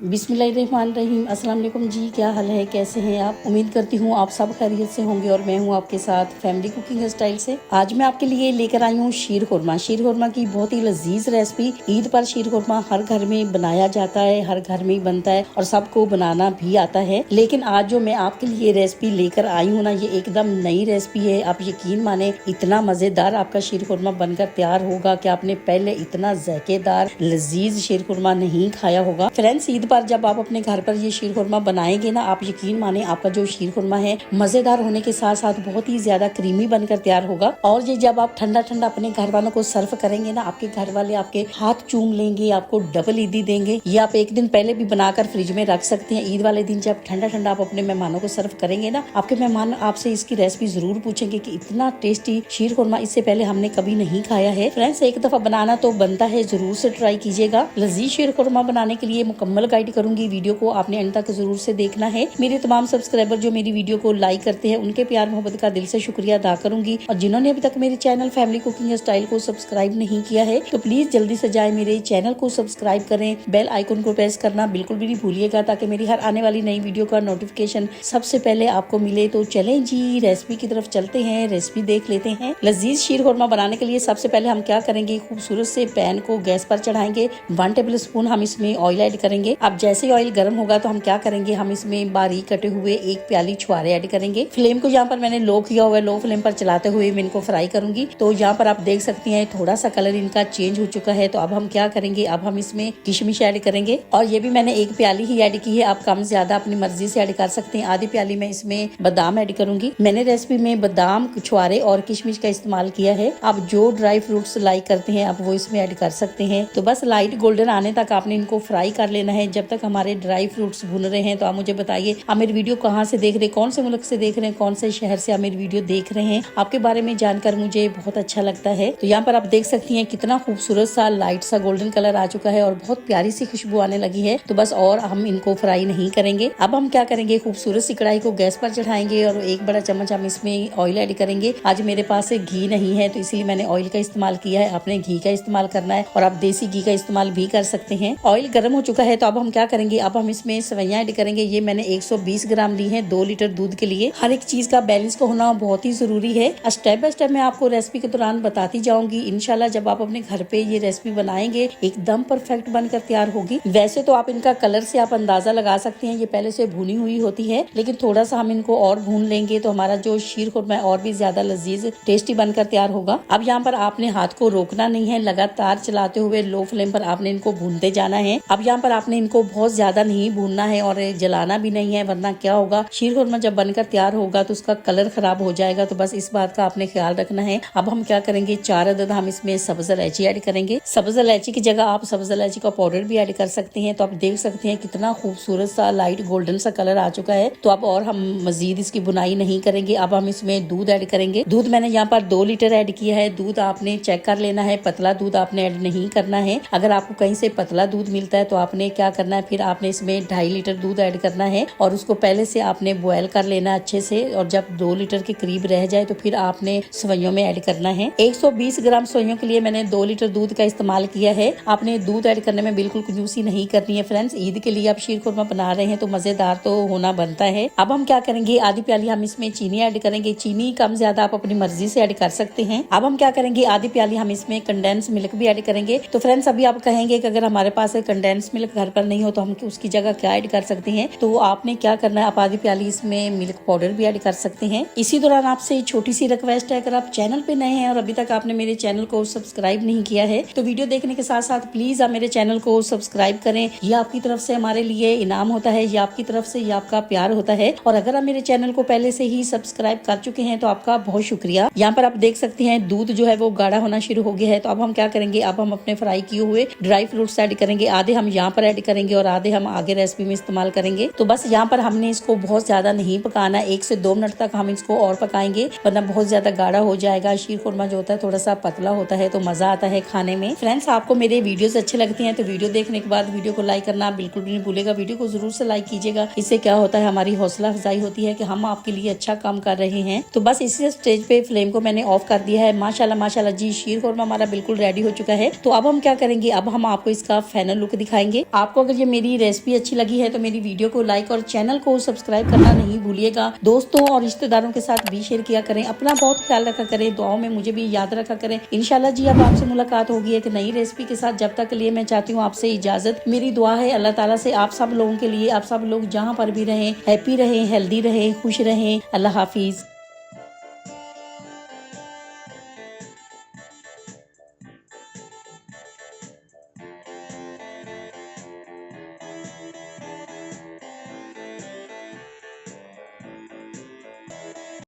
बिस्मिल्लाहिर्रहमानिर्रहीम। अस्सलाम वालेकुम जी, क्या हाल है, कैसे हैं आप? उम्मीद करती हूँ आप सब खैरियत से होंगे और मैं हूँ आपके साथ फैमिली कुकिंग स्टाइल से। आज मैं आपके लिए लेकर आई हूँ शीर खुरमा। शीर खुरमा की बहुत ही लजीज रेसिपी। ईद पर शीर खुरमा हर घर में बनाया जाता है, हर घर में ही बनता है और सबको बनाना भी आता है। लेकिन आज जो मैं आपके लिए रेसिपी लेकर आई हूँ ना, ये एकदम नई रेसिपी है। आप यकीन माने इतना मजेदार आपका शीर खुरमा बनकर तैयार होगा कि आपने पहले इतना जायकेदार लजीज शीर खुरमा नहीं खाया होगा। फ्रेंड्स, ईद पर जब आप अपने घर पर ये शीर खुरमा बनाएंगे ना, आप यकीन माने आपका जो शीर खुरमा है मजेदार होने के साथ साथ बहुत ही ज्यादा क्रीमी बनकर तैयार होगा। और ये जब आप ठंडा ठंडा अपने घर वालों को सर्व करेंगे ना, आपके घर वाले आपके हाथ चूम लेंगे, आपको डबल ईदी देंगे। ये आप एक दिन पहले भी बनाकर फ्रिज में रख सकते हैं। ईद वाले दिन जब ठंडा ठंडा आप अपने मेहमानों को सर्व करेंगे ना, आपके मेहमान आपसे इसकी रेसिपी जरूर पूछेंगे कि इतना टेस्टी शीर खुरमा इससे पहले हमने कभी नहीं खाया है। फ्रेंड्स, एक दफा बनाना तो बनता है, जरूर से ट्राई कीजिएगा। लजीज शीर खुरमा बनाने के लिए मुकम्मल गाइड करूंगी, वीडियो को आपने अंत तक जरूर से देखना है। मेरे तमाम सब्सक्राइबर जो मेरी वीडियो को लाइक करते हैं, उनके प्यार मोहब्बत का दिल से शुक्रिया अदा करूंगी। और जिन्होंने अभी तक मेरे चैनल फैमिली कुकिंग स्टाइल को सब्सक्राइब नहीं किया है तो प्लीज जल्दी से जाए मेरे चैनल को सब्सक्राइब करें, बेल आइकन को प्रेस करना बिल्कुल भी नहीं भूलिएगा, ताकि मेरी हर आने वाली नई वीडियो का नोटिफिकेशन सबसे पहले आपको मिले। तो चलें जी, रेसिपी की तरफ चलते हैं, रेसिपी देख लेते हैं। लजीज शीर खुरमा बनाने के लिए सबसे पहले हम क्या करेंगे, खूबसूरत से पैन को गैस पर चढ़ाएंगे। 1 टेबल स्पून हम इसमें ऑयल ऐड करेंगे। अब जैसे ऑयल गर्म होगा तो हम क्या करेंगे, हम इसमें बारीक कटे हुए 1 प्याली छुहारे ऐड करेंगे। फ्लेम को यहाँ पर मैंने लो किया हुआ है, लो फ्लेम पर चलाते हुए मैं इनको फ्राई करूंगी। तो यहाँ पर आप देख सकती हैं थोड़ा सा कलर इनका चेंज हो चुका है। तो अब हम क्या करेंगे, अब हम इसमें किशमिश ऐड करेंगे और ये भी मैंने 1 प्याली ही ऐड की है। आप कम ज्यादा अपनी मर्जी से ऐड कर सकते हैं। आधी प्याली में इसमें बादाम ऐड करूंगी। मैंने रेसिपी में बादाम, छुहारे और किशमिश का इस्तेमाल किया है। आप जो ड्राई फ्रूट्स लाइक करते हैं आप वो इसमें ऐड कर सकते हैं। तो बस लाइट गोल्डन आने तक आपने इनको फ्राई कर लेना है। जब तक हमारे ड्राई फ्रूट्स भुन रहे हैं तो आप मुझे बताइए आप मेरी वीडियो कहाँ से देख रहे हैं, कौन से मुल्क से देख रहे हैं, कौन से शहर से आप मेरी वीडियो देख रहे हैं। आपके बारे में जानकर मुझे बहुत अच्छा लगता है। तो यहाँ पर आप देख सकती हैं कितना खूबसूरत सा लाइट सा गोल्डन कलर आ चुका है और बहुत प्यारी सी खुशबू आने लगी है। तो बस और हम इनको फ्राई नहीं करेंगे। अब हम क्या करेंगे, खूबसूरत सी कढ़ाई को गैस पर चढ़ाएंगे और 1 बड़ा चम्मच हम इसमें ऑयल ऐड करेंगे। आज मेरे पास घी नहीं है तो इसलिए मैंने ऑयल का इस्तेमाल किया है। आपने घी का इस्तेमाल करना है और आप देसी घी का इस्तेमाल भी कर सकते हैं। ऑयल गर्म हो चुका है तो अब हम क्या करेंगे, अब हम इसमें सेवइयां ऐड करेंगे। ये मैंने 120 ग्राम ली है 2 लीटर दूध के लिए। हर एक चीज का बैलेंस का होना बहुत ही जरूरी है। स्टेप बाय स्टेप मैं आपको रेसिपी के दौरान बताती जाऊंगी। इंशाल्लाह जब आप अपने घर पे ये रेसिपी बनाएंगे एकदम परफेक्ट बनकर तैयार होगी। वैसे तो आप इनका कलर से आप अंदाजा लगा सकते हैं, ये पहले से भुनी हुई होती है, लेकिन थोड़ा सा हम इनको और भून लेंगे तो हमारा जो शीर खुरमा है और भी ज्यादा लजीज टेस्टी बनकर तैयार होगा। अब यहाँ पर आपने हाथ को रोकना नहीं है, लगातार चलाते हुए लो फ्लेम पर आपने इनको भूनते जाना है। अब यहाँ पर आपने इनको बहुत ज्यादा नहीं भूनना है और जलाना भी नहीं है, वरना क्या होगा, शीर खुरमा जब बनकर तैयार होगा तो उसका कलर खराब हो जाएगा। तो बस इस बात का आपने ख्याल रखना है। अब हम क्या करेंगे, 4 अदद हम इसमें सब्ज इलायची ऐड करेंगे। सब्ज इलायची की जगह आप सब्ज इलायची का पाउडर भी ऐड कर सकते हैं। तो आप देख सकते हैं कितना खूबसूरत सा लाइट गोल्डन सा कलर आ चुका है। तो अब और हम मजीद इसकी बुनाई नहीं करेंगे। अब हम इसमें दूध ऐड करेंगे। दूध मैंने यहाँ पर 2 लीटर ऐड किया है। दूध आपने चेक कर लेना है, पतला दूध आपने ऐड नहीं करना है। अगर आपको कहीं से पतला दूध मिलता है तो आपने क्या करना है, फिर आपने इसमें 2.5 लीटर दूध ऐड करना है और उसको पहले से आपने बॉयल कर लेना अच्छे से। और जब 2 लीटर के करीब रह जाए तो फिर आपने सेवइयों में ऐड करना है। 120 ग्राम सेवइयों के लिए मैंने 2 लीटर दूध का इस्तेमाल किया है। आपने दूध ऐड करने में बिल्कुल कंजूसी नहीं करनी है। फ्रेंड्स, ईद के लिए आप शीर खुरमा बना रहे हैं तो मजेदार तो होना बनता है। अब हम क्या करेंगे, आधी प्याली हम इसमें चीनी ऐड करेंगे। चीनी कम ज्यादा आप अपनी मर्जी से ऐड कर सकते हैं। अब हम क्या करेंगे, आधी प्याली हम इसमें कंडेंस मिल्क भी ऐड करेंगे। तो फ्रेंड्स, अभी आप कहेंगे कि अगर हमारे पास कंडेंस मिल्क घर पर नहीं हो तो हम उसकी जगह क्या ऐड कर सकते हैं। तो आपने क्या करना है, आप आधी प्याली इसमें मिल्क पाउडर भी ऐड कर सकते हैं। इसी दौरान आपसे छोटी सी रिक्वेस्ट है, अगर आप चैनल पे नए हैं और अभी तक आपने मेरे चैनल को सब्सक्राइब नहीं किया है तो वीडियो देखने के साथ साथ प्लीज आप मेरे चैनल को सब्सक्राइब करें। ये आपकी तरफ से हमारे लिए इनाम होता है, ये आपकी तरफ से ये आपका प्यार होता है। और अगर आप मेरे चैनल को पहले से ही सब्सक्राइब कर चुके हैं तो आपका बहुत शुक्रिया। यहाँ पर आप देख सकते हैं दूध जो है वो गाढ़ा होना शुरू हो गया है। तो अब हम क्या करेंगे, अब हम अपने फ्राई किए हुए ड्राई फ्रूट्स ऐड करेंगे। आधे हम यहाँ पर ऐड करेंगे और आधे हम आगे रेसिपी में इस्तेमाल करेंगे। तो बस यहाँ पर हमने इसको बहुत ज्यादा नहीं पकाना, 1 से 2 मिनट तक हम इसको और पकाएंगे, वरना बहुत ज्यादा गाढ़ा हो जाएगा। शीर खुरमा जो होता है थोड़ा सा पतला होता है तो मजा आता है खाने में। फ्रेंड्स, आपको मेरे वीडियोस अच्छे लगते हैं तो वीडियो देखने के बाद वीडियो को लाइक करना बिल्कुल भी नहीं भूलेगा। वीडियो को जरूर से लाइक कीजिएगा। इससे क्या होता है, हमारी हौसला अफजाई होती है कि हम आपके लिए अच्छा काम कर रहे हैं। तो बस इसी स्टेज पे फ्लेम को मैंने ऑफ कर दिया है। माशाल्लाह माशाल्लाह जी, शीर खुरमा हमारा बिल्कुल रेडी हो चुका है। तो अब हम क्या करेंगे, अब हम आपको इसका फाइनल लुक दिखाएंगे। आपको अगर ये मेरी रेसिपी अच्छी लगी है तो मेरी वीडियो को लाइक और चैनल को सब्सक्राइब करना नहीं भूलिएगा। दोस्तों और रिश्तेदारों के साथ भी शेयर किया करें। अपना बहुत ख्याल रखा करें, दुआओं में मुझे भी याद रखा करें। इंशाल्लाह जी अब आपसे मुलाकात होगी एक नई रेसिपी के साथ। जब तक के लिए मैं चाहती हूँ आपसे इजाजत। मेरी दुआ है अल्लाह ताला से आप सब लोगों के लिए, आप सब लोग जहाँ पर भी रहें हैप्पी रहें, हेल्दी रहें, खुश रहें। अल्लाह हाफिज।